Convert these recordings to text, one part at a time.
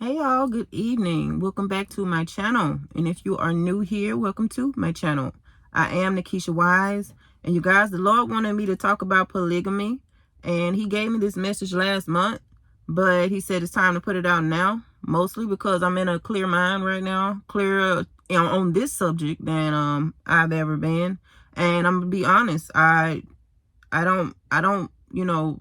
Hey y'all, good evening. Welcome back to my channel. And if you are new here, welcome to my channel. I am Nikisha Wise. And you guys, the Lord wanted me to talk about polygamy. And he gave me this message last month. But he said it's time to put it out now. Mostly because I'm in a clear mind right now. Clearer on this subject than I've ever been. And I'm going to be honest. I don't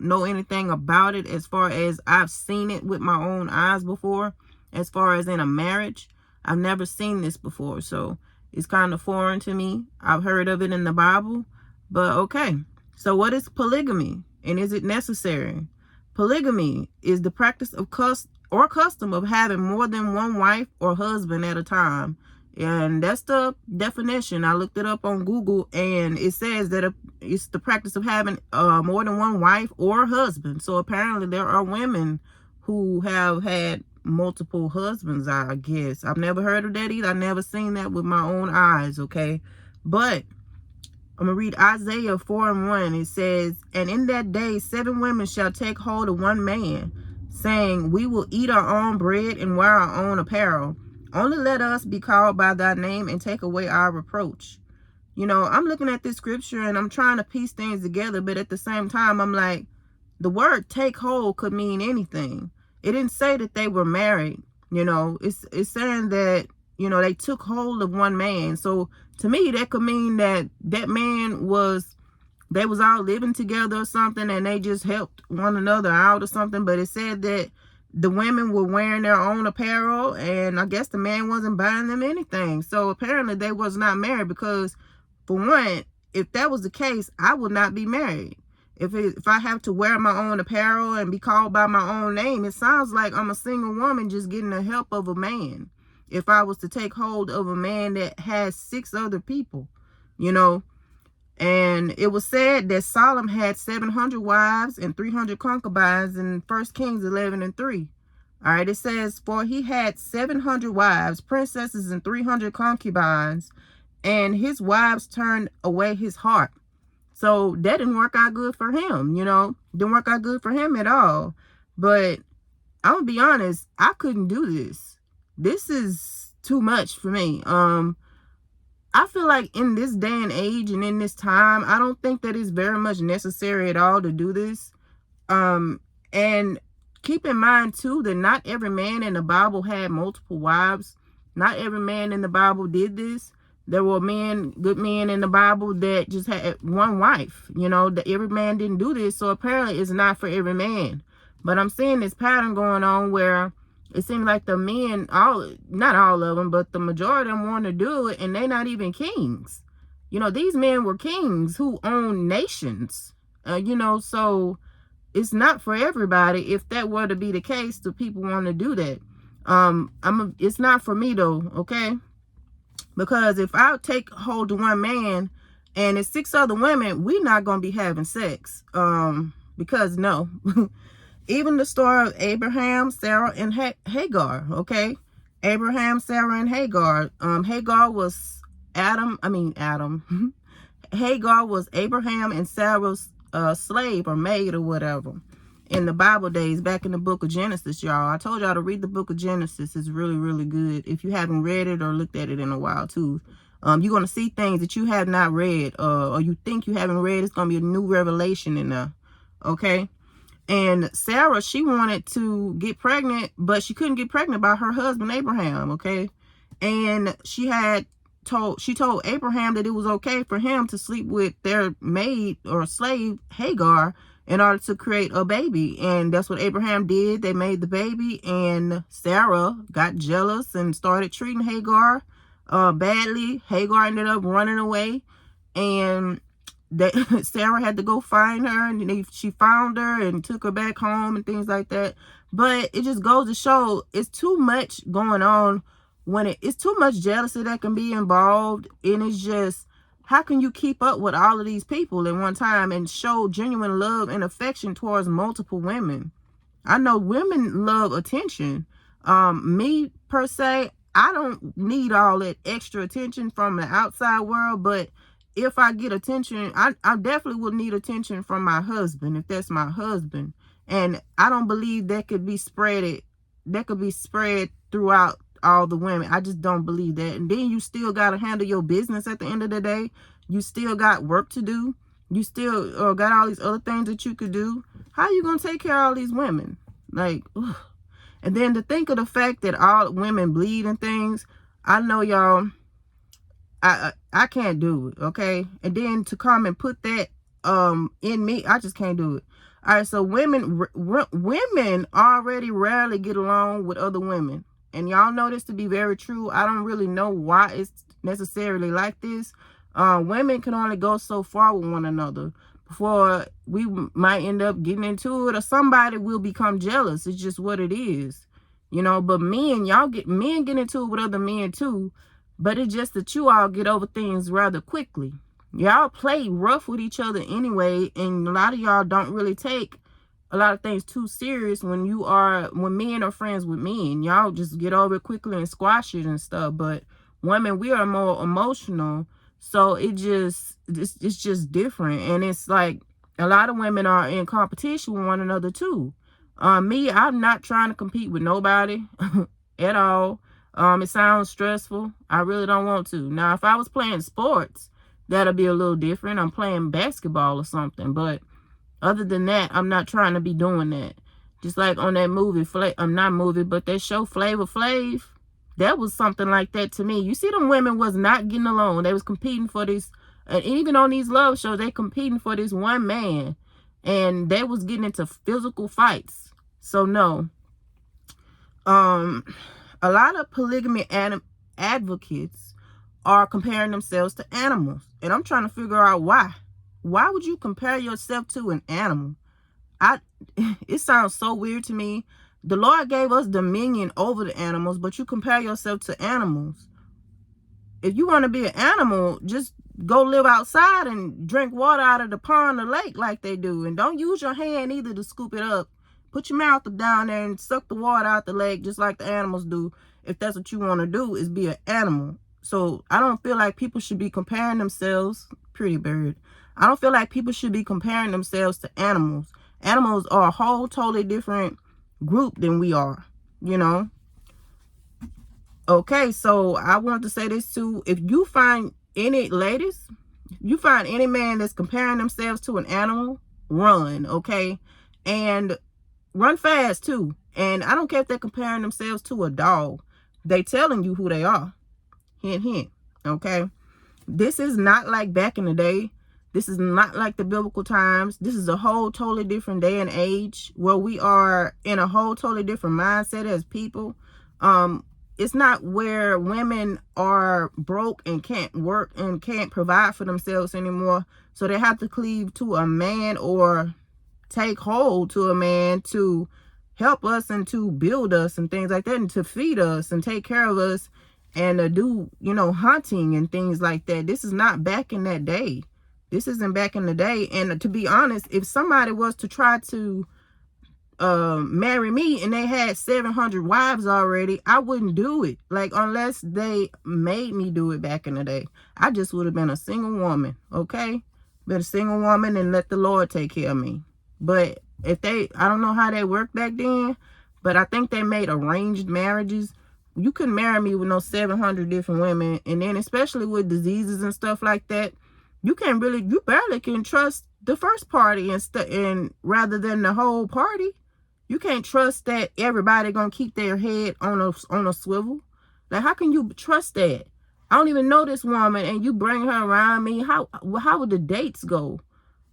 know anything about it as far as I've seen it with my own eyes before. As far as in a marriage, I've never seen this before, so it's kind of foreign to me. I've heard of it in the Bible, but okay. So what is polygamy, and is it necessary? Polygamy is the practice of custom of having more than one wife or husband at a time. And that's the definition. I looked it up on Google, and it says that it's the practice of having more than one wife or husband. So apparently there are women who have had multiple husbands, I guess. I've never heard of that either. I've never seen that with my own eyes, okay? But I'm going to read Isaiah 4:1. It says, "And in that day 7 women shall take hold of one man, saying, we will eat our own bread and wear our own apparel. Only let us be called by thy name and take away our reproach." You know, I'm looking at this scripture and I'm trying to piece things together, but at the same time, I'm like, the word take hold could mean anything. It didn't say that they were married. You know, it's saying that, you know, they took hold of one man. So to me, that could mean that man they was all living together or something, and they just helped one another out or something. But it said that the women were wearing their own apparel, and I guess the man wasn't buying them anything. So apparently they was not married, because for one, if that was the case, I would not be married. If I have to wear my own apparel and be called by my own name, it sounds like I'm a single woman just getting the help of a man. If I was to take hold of a man that has 6 other people, you know. And it was said that Solomon had 700 wives and 300 concubines in 1 Kings 11:3. All right, it says, "For he had 700 wives, princesses, and 300 concubines, and his wives turned away his heart." So that didn't work out good for him, you know. Didn't work out good for him at all. But I'm gonna be honest, I couldn't do this. This is too much for me. I feel like in this day and age and in this time, I don't think that it's very much necessary at all to do this. And keep in mind too that not every man in the Bible had multiple wives. Not every man in the Bible did this. There were good men in the Bible that just had one wife. You know, that every man didn't do this. So apparently it's not for every man. But I'm seeing this pattern going on where it seems like the men, not all of them, but the majority of them want to do it, and they're not even kings. You know, these men were kings who owned nations. You know, so it's not for everybody. If that were to be the case, the people want to do that. It's not for me though, okay? Because if I take hold of one man and it's 6 other women, we're not gonna be having sex. Because no. Even the story of Abraham, Sarah, and Hagar, okay? Abraham, Sarah, and Hagar. Hagar was Adam. Hagar was Abraham and Sarah's slave or maid or whatever in the Bible days, back in the book of Genesis, y'all. I told y'all to read the book of Genesis. It's really, really good. If you haven't read it or looked at it in a while, too. You're going to see things that you have not read, or you think you haven't read. It's going to be a new revelation in there, okay? And Sarah, she wanted to get pregnant, but she couldn't get pregnant by her husband, Abraham, okay? And she told Abraham that it was okay for him to sleep with their maid or slave, Hagar, in order to create a baby. And that's what Abraham did. They made the baby, and Sarah got jealous and started treating Hagar badly. Hagar ended up running away, and Sarah had to go find her, and she found her and took her back home and things like that. But it just goes to show it's too much going on when it's too much jealousy that can be involved. And it's just, how can you keep up with all of these people at one time and show genuine love and affection towards multiple women? I know women love attention. Me per se, I don't need all that extra attention from the outside world, but if I get attention, I definitely would need attention from my husband, if that's my husband. And I don't believe that could be spread that could be spread throughout all the women. I just don't believe that. And then you still got to handle your business at the end of the day. You still got work to do. You still got all these other things that you could do. How are you going to take care of all these women? Like, ugh. And then to think of the fact that all women bleed and things, I know y'all, I can't do it, okay? And then to come and put that in me, I just can't do it. All right, so women already rarely get along with other women. And y'all know this to be very true. I don't really know why it's necessarily like this. Women can only go so far with one another before we might end up getting into it, or somebody will become jealous. It's just what it is, you know. But men get into it with other men too, but it's just that you all get over things rather quickly. Y'all play rough with each other anyway, and a lot of y'all don't really take a lot of things too serious when men are friends with men. Y'all just get over it quickly and squash it and stuff. But women, we are more emotional, so it's just different. And it's like a lot of women are in competition with one another too. Me, I'm not trying to compete with nobody at all. It sounds stressful. I really don't want to. Now, if I was playing sports, that'll be a little different. I'm playing basketball or something. But other than that, I'm not trying to be doing that. Just like on that movie, but that show Flavor Flav, that was something like that to me. You see, them women was not getting along. They was competing for this, and even on these love shows, they competing for this one man, and they was getting into physical fights. So no. A lot of polygamy advocates are comparing themselves to animals. And I'm trying to figure out why. Why would you compare yourself to an animal? It sounds so weird to me. The Lord gave us dominion over the animals, but you compare yourself to animals. If you want to be an animal, just go live outside and drink water out of the pond or lake like they do. And don't use your hand either to scoop it up. Put your mouth down there and suck the water out the lake just like the animals do. If that's what you want to do, is be an animal. So I don't feel like people should be comparing themselves. Pretty bird. I don't feel like people should be comparing themselves to animals. Animals are a whole totally different group than we are, you know. Okay, so I want to say this too. If you find any ladies, you find any man that's comparing themselves to an animal, run, okay? And run fast too. And I don't care if they're comparing themselves to a dog. They telling you who they are. Hint, hint. Okay? This is not like back in the day. This is not like the biblical times. This is a whole totally different day and age where we are in a whole totally different mindset as people. It's not where women are broke and can't work and can't provide for themselves anymore. So they have to cleave to a man or take hold to a man to help us and to build us and things like that, and to feed us and take care of us and to do, you know, hunting and things like that. This is not back in that day. This isn't back in the day. And to be honest, if somebody was to try to marry me and they had 700 wives already, I wouldn't do it. Like, unless they made me do it back in the day. I just would have been a single woman, okay? Been a single woman and let the Lord take care of me. But if I don't know how they worked back then, but I think they made arranged marriages. You couldn't marry me with no 700 different women. And then especially with diseases and stuff like that, you barely can trust the first party and rather than the whole party. You can't trust that everybody gonna keep their head on a swivel. Like, how can you trust that? I don't even know this woman and you bring her around me. How would the dates go?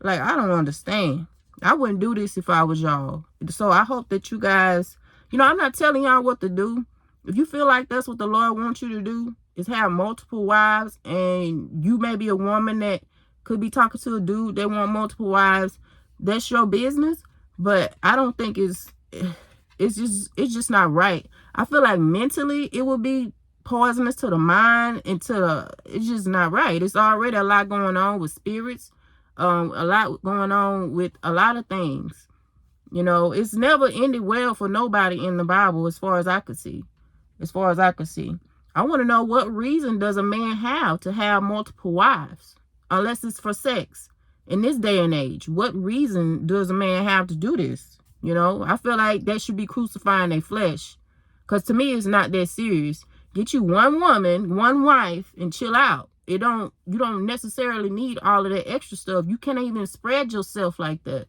Like, I don't understand. I wouldn't do this if I was y'all. So I hope that you guys, you know, I'm not telling y'all what to do. If you feel like that's what the Lord wants you to do, is have multiple wives, and you may be a woman that could be talking to a dude that want multiple wives, that's your business. But I don't think it's just not right. I feel like mentally it would be poisonous to the mind and it's just not right. It's already a lot going on with spirits. A lot going on with a lot of things. You know, it's never ended well for nobody in the Bible as far as I could see. I want to know, what reason does a man have to have multiple wives? Unless it's for sex. In this day and age, what reason does a man have to do this? You know, I feel like that should be crucifying their flesh. Because to me, it's not that serious. Get you one woman, one wife, and chill out. You don't necessarily need all of that extra stuff. You can't even spread yourself like that.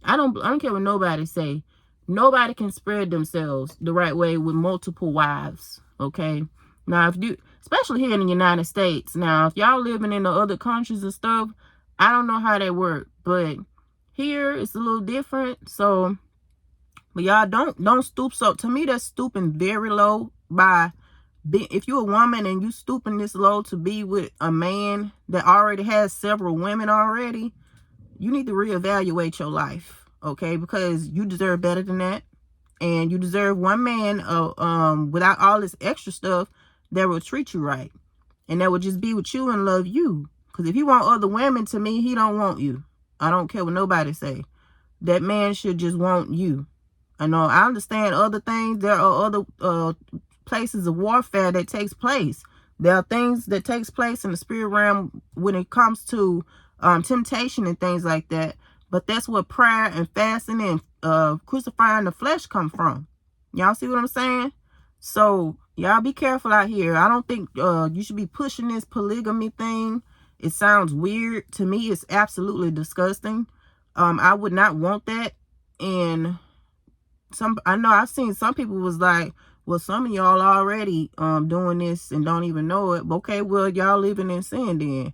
I don't care what nobody say. Nobody can spread themselves the right way with multiple wives. Okay. Now, if you, especially here in the United States, now if y'all living in the other countries and stuff, I don't know how they work, but here it's a little different. So, but y'all don't stoop. So to me, that's stooping very low. By if you're a woman and you stooping this low to be with a man that already has several women already, you need to reevaluate your life, okay? Because you deserve better than that, and you deserve one man without all this extra stuff that will treat you right, and that will just be with you and love you. Because if he want other women, to me, he don't want you. I don't care what nobody say. That man should just want you. I know, I understand other things. There are other places of warfare that takes place. There are things that takes place in the spirit realm when it comes to temptation and things like that. But that's where prayer and fasting and crucifying the flesh come from. Y'all see what I'm saying? So y'all be careful out here. I don't think you should be pushing this polygamy thing. It sounds weird. To me, it's absolutely disgusting. I would not want that. And I know I've seen some people was like, well, some of y'all already doing this and don't even know it. But okay, well, y'all living in sin then.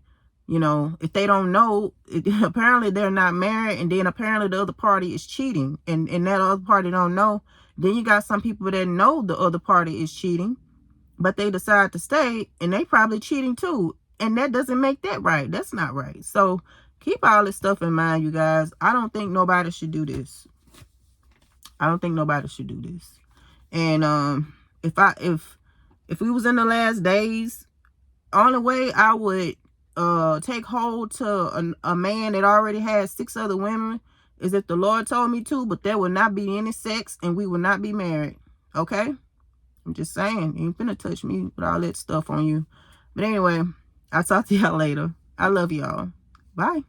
You know, if they don't know, apparently they're not married, and then apparently the other party is cheating, and that other party don't know. Then you got some people that know the other party is cheating, but they decide to stay, and they probably cheating too. And that doesn't make that right. That's not right. So keep all this stuff in mind, you guys. I don't think nobody should do this. I don't think nobody should do this. And if we was in the last days, only way I would take hold to a man that already has 6 other women is if the Lord told me to, but there will not be any sex and we will not be married. Okay? I'm just saying, you ain't finna touch me with all that stuff on you. But anyway, I'll talk to y'all later. I love y'all. Bye.